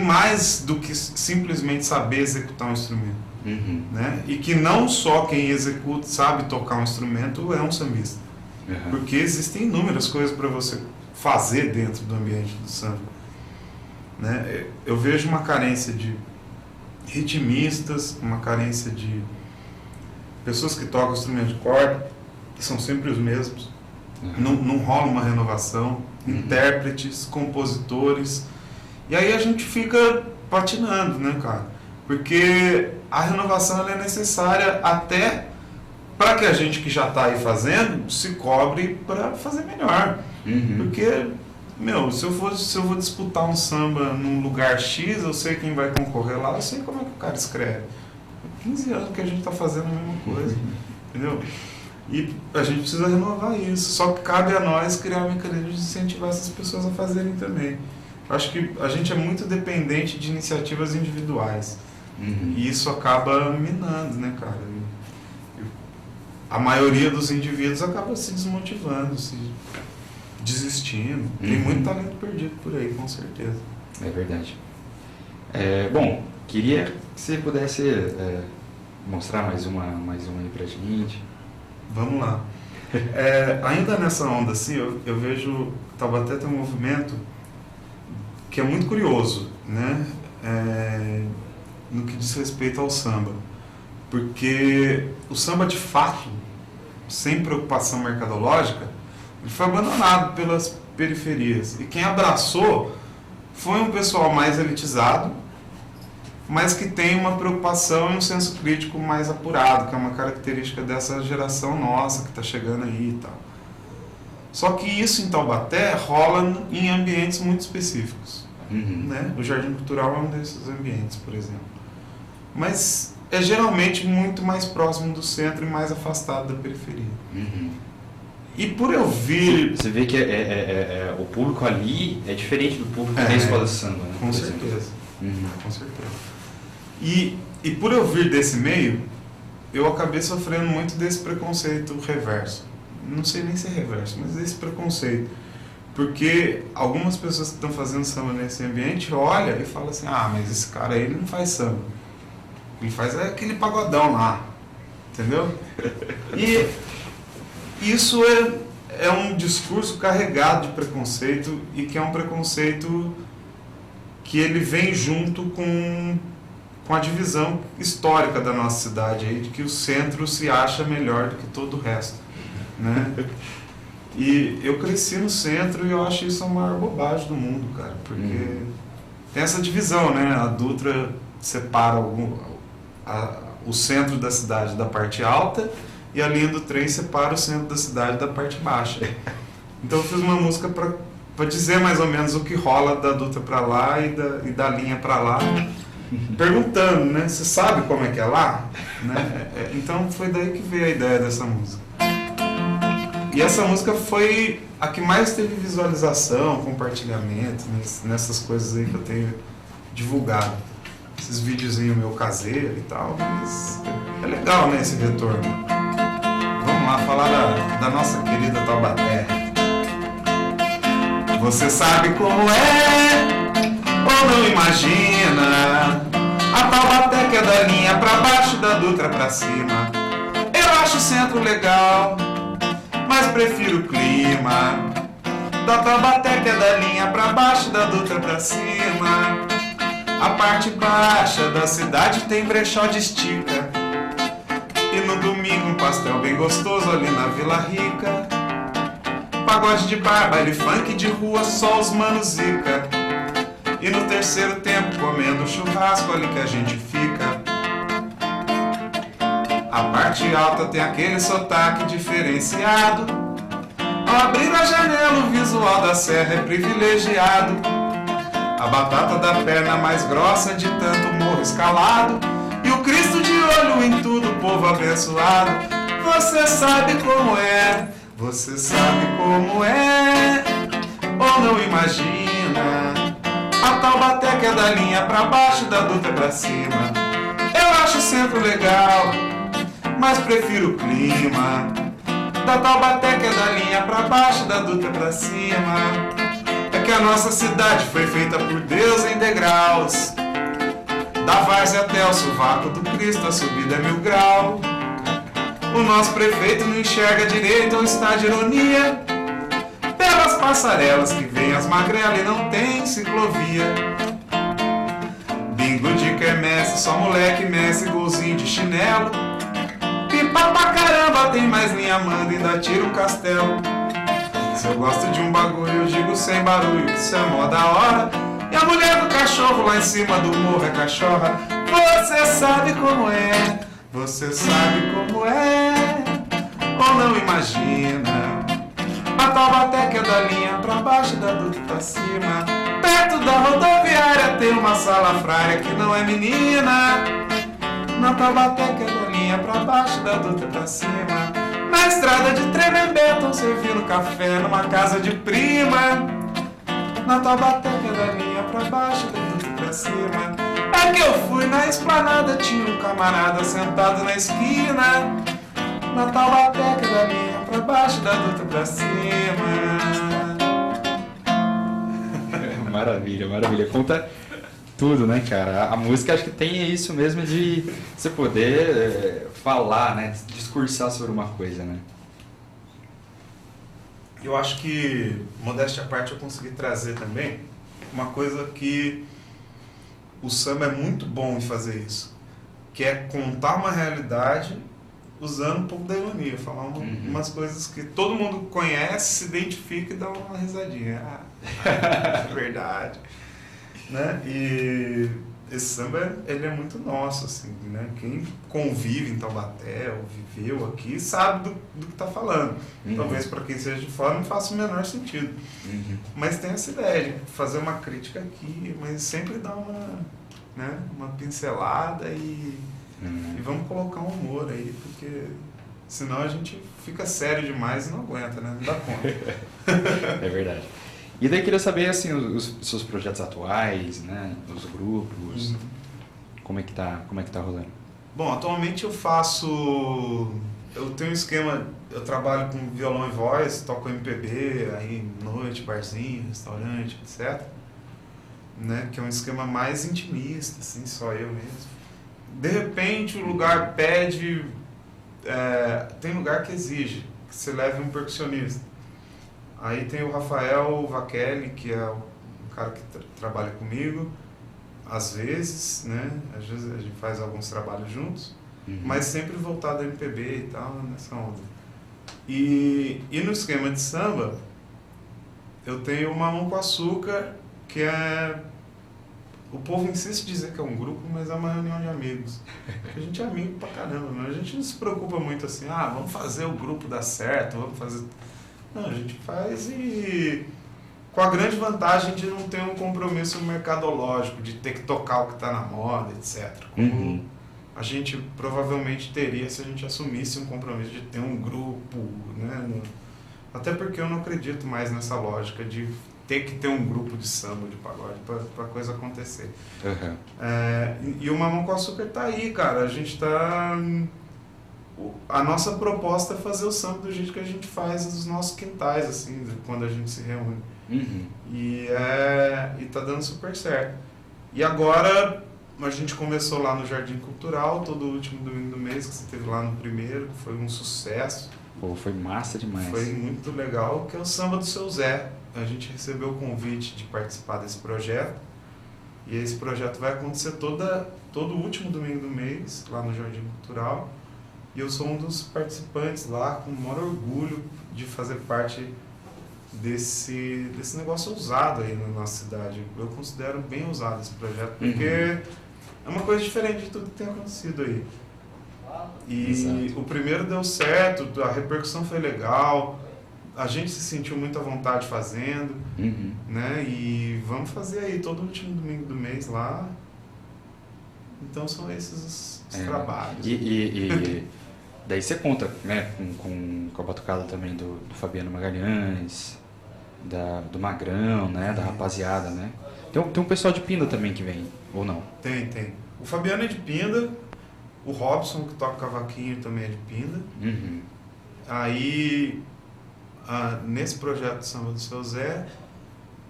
mais do que simplesmente saber executar um instrumento. Né? E que não só quem executa sabe tocar um instrumento é um sambista. Porque existem inúmeras coisas para você fazer dentro do ambiente do samba. Né? Eu vejo uma carência de ritmistas, uma carência de pessoas que tocam instrumento de corda, que são sempre os mesmos. Não rola uma renovação. Intérpretes, compositores. E aí a gente fica patinando, né, cara? Porque a renovação ela é necessária até para que a gente que já está aí fazendo se cobre para fazer melhor. Porque, se eu vou disputar um samba num lugar X, eu sei quem vai concorrer lá, eu sei como é que o cara escreve. 15 anos que a gente está fazendo a mesma coisa, entendeu? E a gente precisa renovar isso. Só que cabe a nós criar um mecanismo de incentivar essas pessoas a fazerem também. Eu acho que a gente é muito dependente de iniciativas individuais. E isso acaba minando, né, cara? A maioria dos indivíduos acaba se desmotivando, se desistindo. Tem muito talento perdido por aí, com certeza. É verdade. Bom, queria que você pudesse mostrar mais uma aí pra gente. Vamos lá. Ainda nessa onda, assim, eu vejo Taubaté tem um movimento que é muito curioso, né? No que diz respeito ao samba. Porque o samba, de fato, sem preocupação mercadológica, ele foi abandonado pelas periferias. E quem abraçou foi um pessoal mais elitizado, mas que tem uma preocupação e um senso crítico mais apurado, que é uma característica dessa geração nossa que está chegando aí e tal. Só que isso em Taubaté rola em ambientes muito específicos. Né? O Jardim Cultural é um desses ambientes, por exemplo. Mas é geralmente muito mais próximo do centro e mais afastado da periferia. E por eu vir... Você vê que o público ali é diferente do público da escola de samba, né? Com certeza. Com certeza. E por eu vir desse meio, eu acabei sofrendo muito desse preconceito reverso. Não sei nem se é reverso, mas desse preconceito. Porque algumas pessoas que estão fazendo samba nesse ambiente olham e falam assim, ah, mas esse cara aí ele não faz samba. Ele faz aquele pagodão lá, entendeu? E isso é um discurso carregado de preconceito e que é um preconceito que ele vem junto com a divisão histórica da nossa cidade, aí, de que o centro se acha melhor do que todo o resto, né? E eu cresci no centro e eu acho isso a maior bobagem do mundo, cara, porque tem essa divisão, né? A Dutra separa o centro da cidade da parte alta e a linha do trem separa o centro da cidade da parte baixa. Então eu fiz uma música para dizer mais ou menos o que rola da Dutra para lá e da linha para lá, perguntando, né? Você sabe como é que é lá? Né? Então foi daí que veio a ideia dessa música. E essa música foi a que mais teve visualização, compartilhamento, nessas coisas aí que eu tenho divulgado. Esses videozinhos meu caseiro e tal, mas é legal, né, esse retorno. Vamos lá falar da nossa querida Taubaté. Você sabe como é, ou não imagina, a Taubaté que é da linha pra baixo, da Dutra pra cima. Eu acho o centro legal, mas prefiro o clima da Taubaté que é da linha pra baixo, da Dutra pra cima. A parte baixa da cidade tem brechó de estica, e no domingo um pastel bem gostoso ali na Vila Rica. Pagode de bar, baile funk de rua, só os manos zica. E no terceiro tempo comendo churrasco ali que a gente fica. A parte alta tem aquele sotaque diferenciado. Ao abrir a janela o visual da serra é privilegiado. A batata da perna mais grossa de tanto morro escalado. E o Cristo de olho em tudo, povo abençoado. Você sabe como é, você sabe como é, ou não imagina, a Taubaté que é da linha pra baixo, da Dutra pra cima. Eu acho o centro legal, mas prefiro o clima da Taubaté que é da linha pra baixo, da Dutra pra cima. É que a nossa cidade foi feita por Deus em degraus, da várzea até o sovaco do Cristo a subida é 1000 graus. O nosso prefeito não enxerga direito ou está de ironia pelas passarelas que vem as magrelas e não tem ciclovia. Bingo de quermesse, só moleque messe, golzinho de chinelo. Pipa pra caramba, tem mais linha manda e ainda tira o castelo. Se eu gosto de um bagulho eu digo sem barulho, que isso é mó da hora. E a mulher do cachorro lá em cima do morro é cachorra. Você sabe como é, você sabe como é, ou não imagina, a Taubaté que é da linha pra baixo, da Dutra pra cima. Perto da rodoviária tem uma salafrária que não é menina. Na Taubaté que é da linha pra baixo, da Dutra pra cima. Na estrada de Tremembé tão servindo café numa casa de prima. Na Taubaté que é da linha pra baixo, da Dutra pra cima. É que eu fui na esplanada, tinha um camarada sentado na esquina. Na Taubaté que é da linha pra baixo, da Dutra pra cima. Maravilha, maravilha. Conta tudo, né, cara? A música acho que tem isso mesmo de você poder falar, né? Discursar sobre uma coisa, né? Eu acho que, modéstia à parte, eu consegui trazer também uma coisa que o samba é muito bom em fazer isso, que é contar uma realidade usando um pouco da ironia, falar umas coisas que todo mundo conhece, se identifica e dá uma risadinha. Ah, é verdade. Né? E esse samba, ele é muito nosso, assim, né? Quem convive em Taubaté ou viveu aqui sabe do que está falando. Talvez para quem seja de fora não faça o menor sentido. Mas tem essa ideia de fazer uma crítica aqui, mas sempre dar uma pincelada e vamos colocar um humor aí, porque senão a gente fica sério demais e não aguenta, né? Não dá conta. É verdade. E daí queria saber, assim, os seus projetos atuais, né? Os grupos, como é que tá rolando? Bom, atualmente eu faço eu tenho um esquema, eu trabalho com violão e voz, toco MPB, aí noite, barzinho, restaurante, etc. Né? Que é um esquema mais intimista, assim, só eu mesmo. De repente o lugar pede, tem lugar que exige que você leve um percussionista. Aí tem o Rafael Vaquelli, que é o cara que trabalha comigo, às vezes, né? Às vezes a gente faz alguns trabalhos juntos, mas sempre voltado ao MPB e tal, nessa onda. E no esquema de samba, eu tenho o Mamão com Açúcar, que é... O povo insiste em dizer que é um grupo, mas é uma reunião de amigos. A gente é amigo pra caramba, né? A gente não se preocupa muito assim, vamos fazer o grupo dar certo, vamos fazer... Não, a gente faz e... Com a grande vantagem de não ter um compromisso mercadológico, de ter que tocar o que está na moda, etc. Como a gente provavelmente teria se a gente assumisse um compromisso de ter um grupo, né? Até porque eu não acredito mais nessa lógica de ter que ter um grupo de samba, de pagode, para a coisa acontecer. E o Mamão com Açúcar tá aí, cara. A gente tá... A nossa proposta é fazer o samba do jeito que a gente faz nos nossos quintais, assim, quando a gente se reúne. E tá dando super certo. E agora a gente começou lá no Jardim Cultural, todo último domingo do mês, que você teve lá no primeiro, que foi um sucesso. Pô, foi massa demais. Foi muito legal, que é o Samba do Seu Zé. A gente recebeu o convite de participar desse projeto. E esse projeto vai acontecer todo último domingo do mês, lá no Jardim Cultural. E eu sou um dos participantes lá, com o maior orgulho de fazer parte desse negócio ousado aí na nossa cidade. Eu considero bem ousado esse projeto, porque é uma coisa diferente de tudo que tem acontecido aí. E Exato. o primeiro deu certo, a repercussão foi legal, a gente se sentiu muito à vontade fazendo, né? E vamos fazer aí todo último domingo do mês lá. Então são esses os trabalhos. E daí você conta, né, com a batucada também do Fabiano Magalhães, do Magrão, né, da rapaziada, né? Tem um pessoal de Pinda também que vem, ou não? Tem. O Fabiano é de Pinda, o Robson, que toca cavaquinho, também é de Pinda. Aí, nesse projeto de Samba do Seu Zé,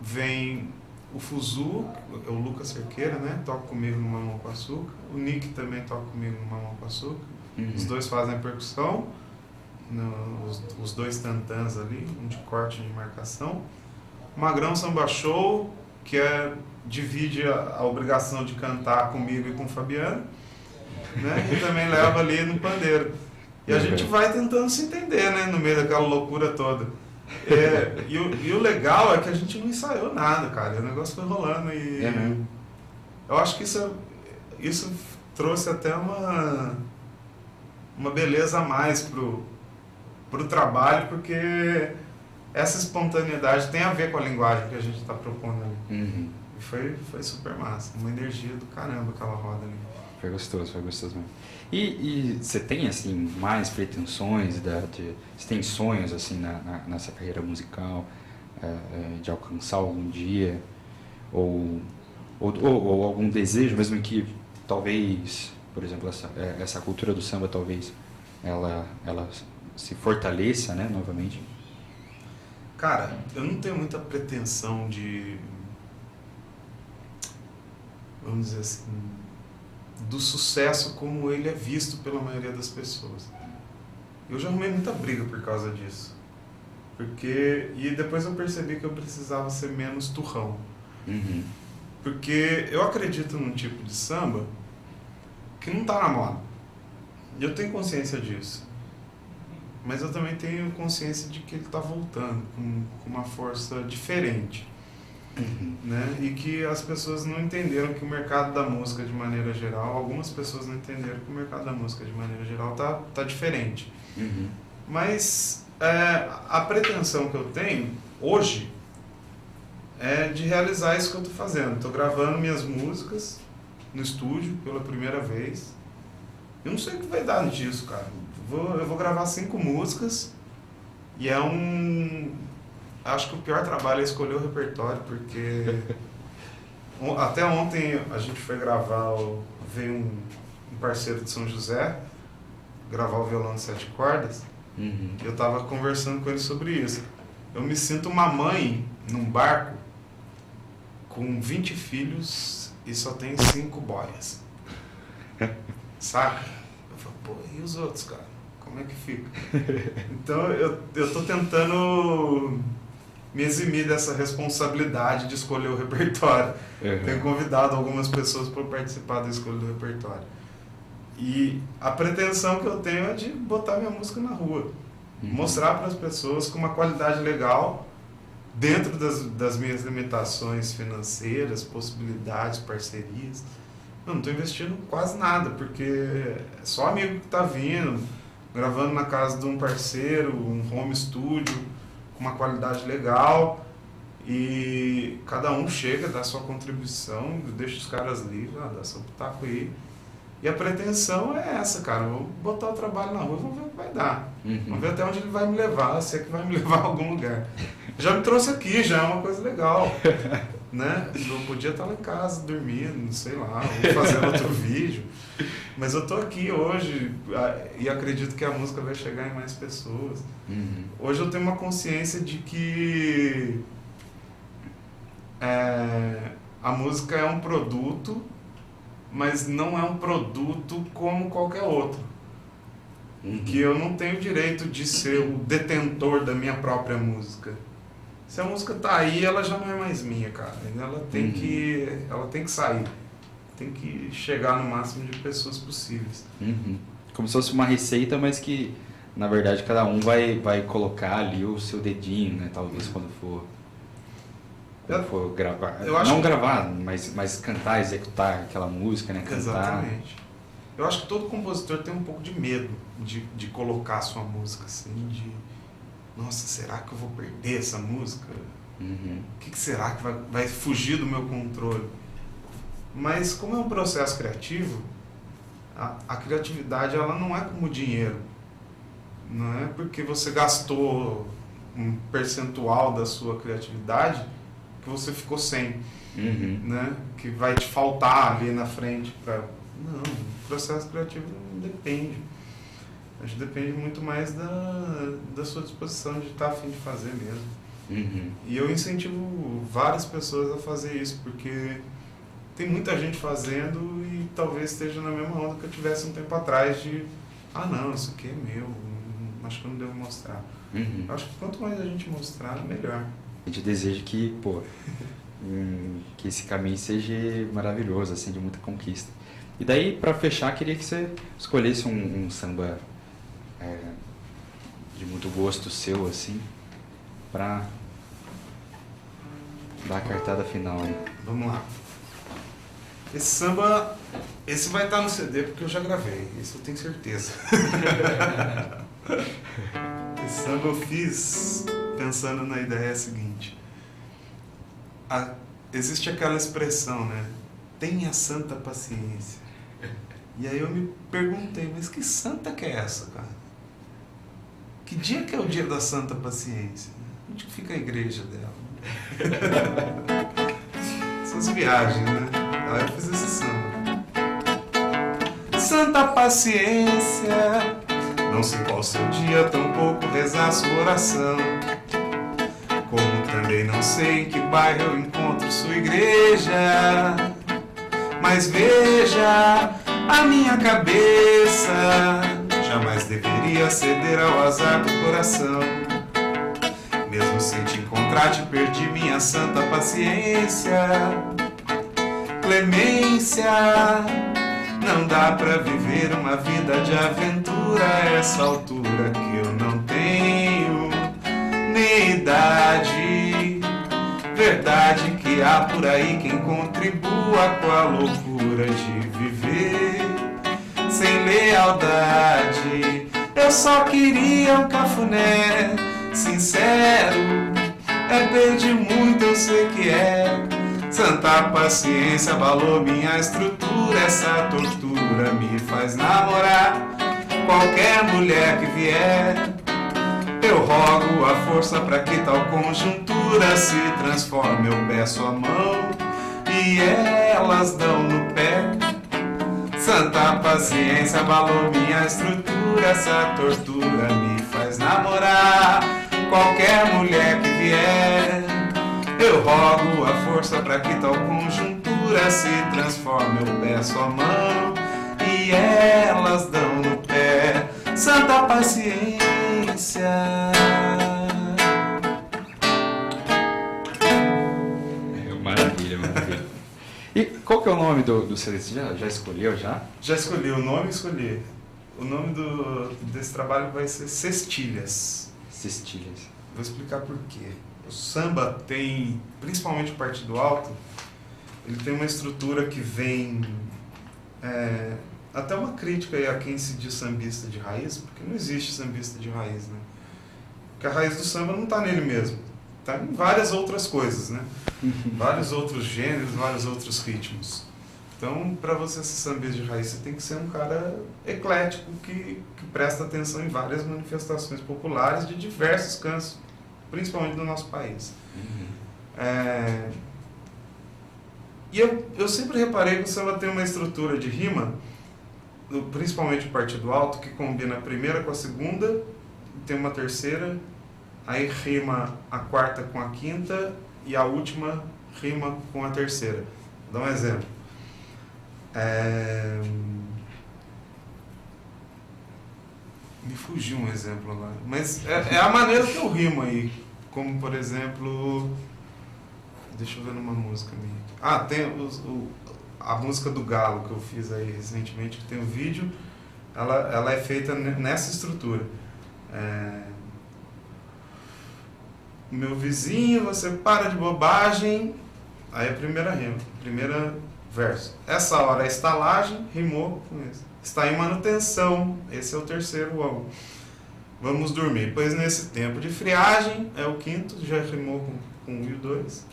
vem o Fuzu, o Lucas Cerqueira, né, toca comigo no Mamão com Açúcar. O Nick também toca comigo no Mamão com Açúcar. Os dois fazem a percussão, os dois tantãs ali, um de corte e de marcação. O Magrão Samba Show, que divide a obrigação de cantar comigo e com o Fabiano, né? E também leva ali no pandeiro. E a gente vai tentando se entender, né? No meio daquela loucura toda. E o legal é que a gente não ensaiou nada, cara. O negócio foi rolando e... Eu acho que isso trouxe até uma beleza a mais pro trabalho, porque essa espontaneidade tem a ver com a linguagem que a gente está propondo ali. E foi super massa, uma energia do caramba aquela roda ali. Foi gostoso mesmo. E você tem, assim, mais pretensões, você tem sonhos, assim, nessa carreira musical, de alcançar algum dia? Ou algum desejo, mesmo que talvez, por exemplo, essa cultura do samba, talvez, ela se fortaleça, né, novamente? Cara, eu não tenho muita pretensão de, vamos dizer assim, do sucesso como ele é visto pela maioria das pessoas. Eu já arrumei muita briga por causa disso. E depois eu percebi que eu precisava ser menos turrão. Porque eu acredito num tipo de samba que não está na moda. E eu tenho consciência disso. Mas eu também tenho consciência de que ele está voltando com uma força diferente. Né? E que as pessoas não entenderam que o mercado da música de maneira geral, algumas pessoas não entenderam que o mercado da música de maneira geral tá diferente. Mas a pretensão que eu tenho hoje é de realizar isso que eu estou fazendo. Estou gravando minhas músicas no estúdio pela primeira vez. Eu não sei o que vai dar disso, cara. Eu vou gravar 5 músicas e acho que o pior trabalho é escolher o repertório, porque até ontem a gente foi gravar, veio um parceiro de São José gravar o violão de 7 cordas, eu estava conversando com ele sobre isso. Eu me sinto uma mãe num barco com 20 filhos e só tem 5 boias. Saca? Eu falo, pô, e os outros, cara? Como é que fica? Então eu tô tentando me eximir dessa responsabilidade de escolher o repertório. Tenho convidado algumas pessoas para participar da escolha do repertório. E a pretensão que eu tenho é de botar minha música na rua. Mostrar para as pessoas com uma qualidade legal, dentro das minhas limitações financeiras, possibilidades, parcerias. Não estou investindo quase nada, porque é só amigo que está vindo, gravando na casa de um parceiro, um home studio, com uma qualidade legal, e cada um chega, dá sua contribuição, deixa os caras livres, dá seu pitaco aí. E a pretensão é essa, cara, eu vou botar o trabalho na rua, vamos ver o que vai dar. Vamos ver até onde ele vai me levar, se é que vai me levar a algum lugar. Já me trouxe aqui, já é uma coisa legal, né? Eu podia estar lá em casa, dormindo, sei lá, ou fazendo outro vídeo. Mas eu tô aqui hoje e acredito que a música vai chegar em mais pessoas. Hoje eu tenho uma consciência de que a música é um produto, mas não é um produto como qualquer outro. Que eu não tenho direito de ser o detentor da minha própria música. Se a música tá aí, ela já não é mais minha, cara. Ela tem que sair. Tem que chegar no máximo de pessoas possíveis. Como se fosse uma receita, mas que, na verdade, cada um vai colocar ali o seu dedinho, né? Talvez quando for gravar. Não gravar, mas cantar, executar aquela música, né? Cantar. Exatamente. Eu acho que todo compositor tem um pouco de medo de colocar a sua música, assim, de... Nossa, será que eu vou perder essa música? O que será que vai fugir do meu controle? Mas como é um processo criativo, a criatividade ela não é como dinheiro. Não é porque você gastou um percentual da sua criatividade que você ficou sem, né? Que vai te faltar ali na frente. Não, o processo criativo não depende. Acho que depende muito mais da sua disposição de estar a fim de fazer mesmo. E eu incentivo várias pessoas a fazer isso, porque tem muita gente fazendo e talvez esteja na mesma onda que eu tivesse um tempo atrás de não, isso aqui é meu, acho que eu não devo mostrar. Acho que quanto mais a gente mostrar, melhor. A gente deseja que, que esse caminho seja maravilhoso, assim, de muita conquista. E daí, para fechar, queria que você escolhesse um samba de muito gosto seu, assim, para dar a cartada final aí. Vamos lá. Esse samba, esse vai estar no CD porque eu já gravei, isso eu tenho certeza. Esse samba eu fiz pensando na ideia seguinte. Existe aquela expressão, né? Tenha santa paciência. E aí eu me perguntei, mas que santa que é essa, cara? Que dia que é o dia da santa paciência? Onde que fica a igreja dela? Essas viagens, né? Aí eu fiz esse samba. Santa paciência, não sei qual seu dia, tampouco rezar sua oração. Como também não sei em que bairro eu encontro sua igreja. Mas veja, a minha cabeça jamais deveria ceder ao azar do coração. Mesmo sem te encontrar, te perdi minha santa paciência. Clemência, não dá pra viver uma vida de aventura a essa altura que eu não tenho nem idade. Verdade que há por aí quem contribua com a loucura de viver sem lealdade. Eu só queria um cafuné sincero, pedir muito, eu sei que é. Santa paciência abalou minha estrutura, essa tortura me faz namorar qualquer mulher que vier. Eu rogo a força para que tal conjuntura se transforme. Eu peço a mão e elas dão no pé. Santa paciência abalou minha estrutura, essa tortura me faz namorar qualquer mulher que vier. Eu rogo a força pra que tal conjuntura se transforme. Eu peço a mão e elas dão no pé. Santa paciência. Maravilha, maravilha. E qual que é o nome do CD? Você já escolheu já? Já escolhi o nome, escolhi. O nome desse trabalho vai ser Cestilhas. Cestilhas. Vou explicar por quê. O samba tem, principalmente o partido alto, ele tem uma estrutura que vem... até uma crítica aí a quem se diz sambista de raiz, porque não existe sambista de raiz, né? Porque a raiz do samba não está nele mesmo. Está em várias outras coisas, né? Vários outros gêneros, vários outros ritmos. Então, para você ser sambista de raiz, você tem que ser um cara eclético que presta atenção em várias manifestações populares de diversos cantos, principalmente do nosso país. E eu sempre reparei que o samba tem uma estrutura de rima, principalmente o partido alto, que combina a primeira com a segunda, tem uma terceira, aí rima a quarta com a quinta e a última rima com a terceira. Vou dar um exemplo. Me fugiu um exemplo agora, mas é a maneira que eu rimo aí, como por exemplo, deixa eu ver numa música minha. Tem a música do Galo que eu fiz aí recentemente, que tem um vídeo, ela é feita nessa estrutura. Meu vizinho, você para de bobagem, aí a primeira rima, primeira verso. Essa hora a estalagem rimou com isso. Está em manutenção, esse é o terceiro ão. Vamos dormir, pois nesse tempo de friagem, é o quinto, já rimou com 1 e o 2.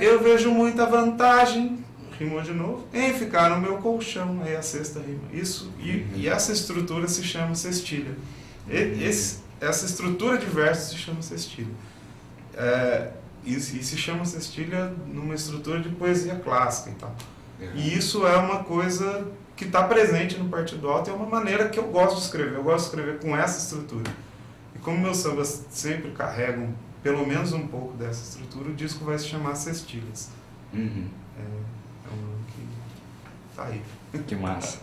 Eu vejo muita vantagem, rimou de novo, em ficar no meu colchão, aí a sexta rima. Isso, e essa estrutura se chama cestilha. Essa estrutura de versos se chama cestilha. E se chama cestilha numa estrutura de poesia clássica e tal. E isso é uma coisa que está presente no partido alto e é uma maneira que eu gosto de escrever. Eu gosto de escrever com essa estrutura. E como meus sambas sempre carregam pelo menos um pouco dessa estrutura, o disco vai se chamar Cestilhas. É um nome que tá aí. Que massa.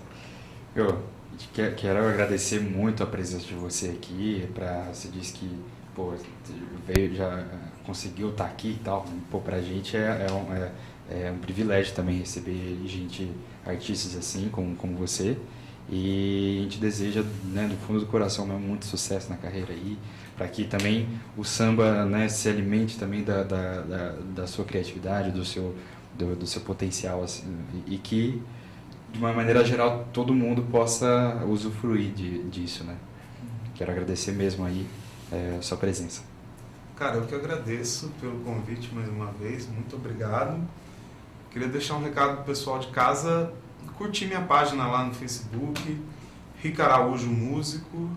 Eu quero agradecer muito a presença de você aqui. Você disse que veio, já conseguiu estar aqui e tal. Pra gente é um privilégio também receber gente, artistas assim como você. E a gente deseja, né, do fundo do coração mesmo, muito sucesso na carreira aí, para que também o samba, né, se alimente também da sua criatividade, do seu potencial, assim, e que de uma maneira geral todo mundo possa usufruir disso, né? Quero agradecer mesmo aí a sua presença. Cara, eu que agradeço pelo convite mais uma vez, muito obrigado. Queria deixar um recado pro pessoal de casa, curtir minha página lá no Facebook, Rica Araújo Músico.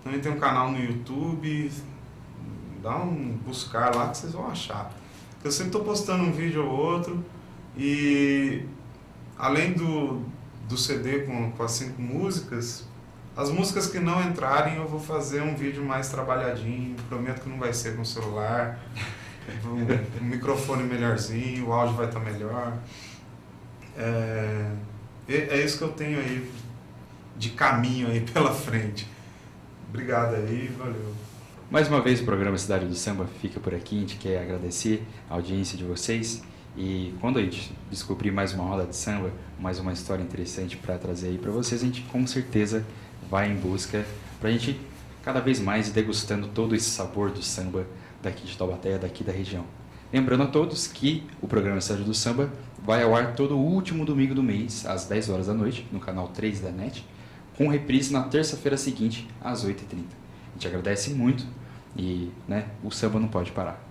Também tem um canal no YouTube, dá um buscar lá que vocês vão achar. Eu sempre estou postando um vídeo ou outro e além do CD com as 5 músicas, as músicas que não entrarem eu vou fazer um vídeo mais trabalhadinho, prometo que não vai ser com celular, um microfone melhorzinho, o áudio vai estar melhor. É isso que eu tenho aí de caminho aí pela frente. Obrigado aí, valeu. Mais uma vez o programa Cidade do Samba fica por aqui. A gente quer agradecer a audiência de vocês e quando a gente descobrir mais uma roda de samba, mais uma história interessante para trazer aí para vocês, a gente com certeza vai em busca para a gente cada vez mais ir degustando todo esse sabor do samba daqui de Taubaté, daqui da região. Lembrando a todos que o programa Cidade do Samba vai ao ar todo o último domingo do mês, às 10 horas da noite, no canal 3 da NET, com reprise na terça-feira seguinte, às 8h30. A gente agradece muito e, né, o samba não pode parar.